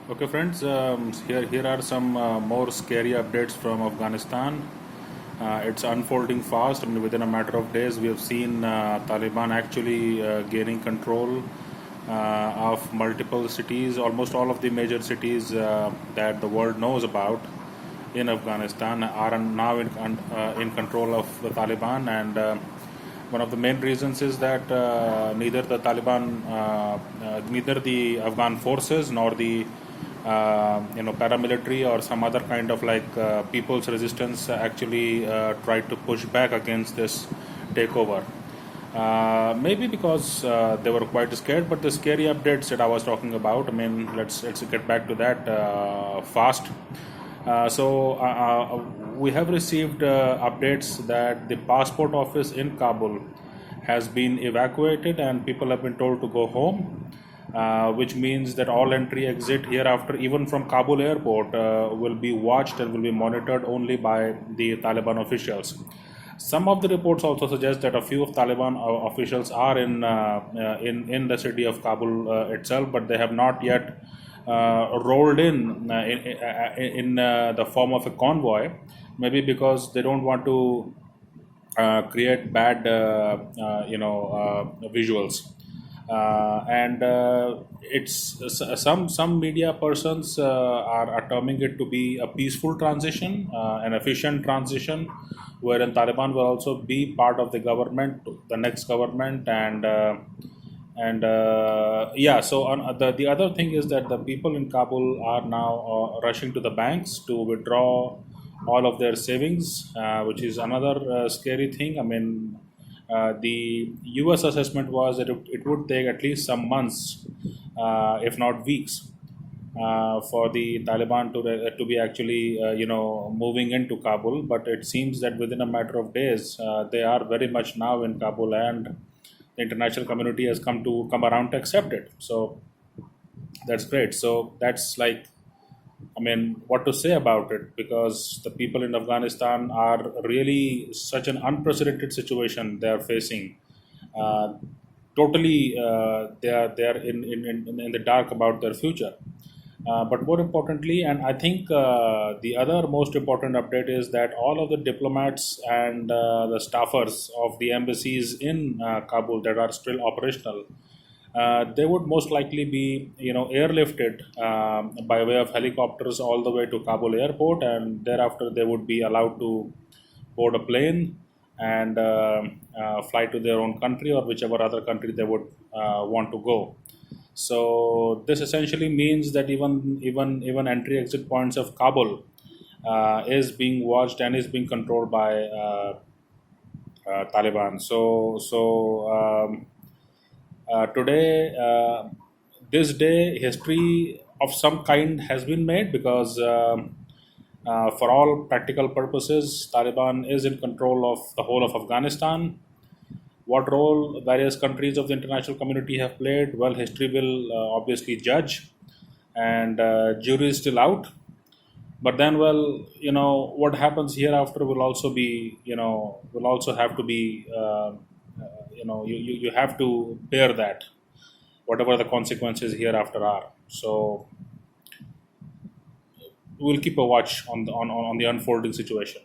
Okay, friends. Here are some more scary updates from Afghanistan. It's unfolding fast. I mean, within a matter of days, we have seen Taliban actually gaining control of multiple cities, almost all of the major cities that the world knows about in Afghanistan are now in control of the Taliban, and one of the main reasons is that neither the Afghan forces nor the paramilitary or some other kind of people's resistance actually tried to push back against this takeover. Maybe because they were quite scared, but the scary updates that I was talking about, I mean, let's get back to that fast. We have received updates that the passport office in Kabul has been evacuated and people have been told to go home, which means that all entry exit hereafter, even from Kabul airport, will be watched and will be monitored only by the Taliban officials. Some of the reports also suggest that a few of Taliban officials are in the city of Kabul itself, but they have not yet rolled in the form of a convoy. Maybe because they don't want to create bad visuals. And it's some media persons are terming it to be a peaceful transition, an efficient transition, wherein Taliban will also be part of the government, the next government, and yeah. So the other thing is that the people in Kabul are now rushing to the banks to withdraw all of their savings, which is another scary thing. I mean, the US assessment was that it would take at least some months, if not weeks, for the Taliban to be actually moving into Kabul. But it seems that within a matter of days, they are very much now in Kabul, and the international community has come around to accept it. So that's great. So that's like, I mean, what to say about it? Because the people in Afghanistan are really such an unprecedented situation they are facing. Uh, Totally, they are in the dark about their future. But more importantly, and I think the other most important update is that all of the diplomats and the staffers of the embassies in Kabul that are still operational, they would most likely be, airlifted by way of helicopters all the way to Kabul airport, and thereafter they would be allowed to board a plane and fly to their own country or whichever other country they would want to go. So this essentially means that even entry exit points of Kabul is being watched and is being controlled by Taliban. Today, this day, history of some kind has been made because, for all practical purposes, Taliban is in control of the whole of Afghanistan. What role various countries of the international community have played, well, history will obviously judge, and jury is still out. But then, well, what happens hereafter will also be, will also have to be, you have to bear that, whatever the consequences hereafter are. So we'll keep a watch on the unfolding situation.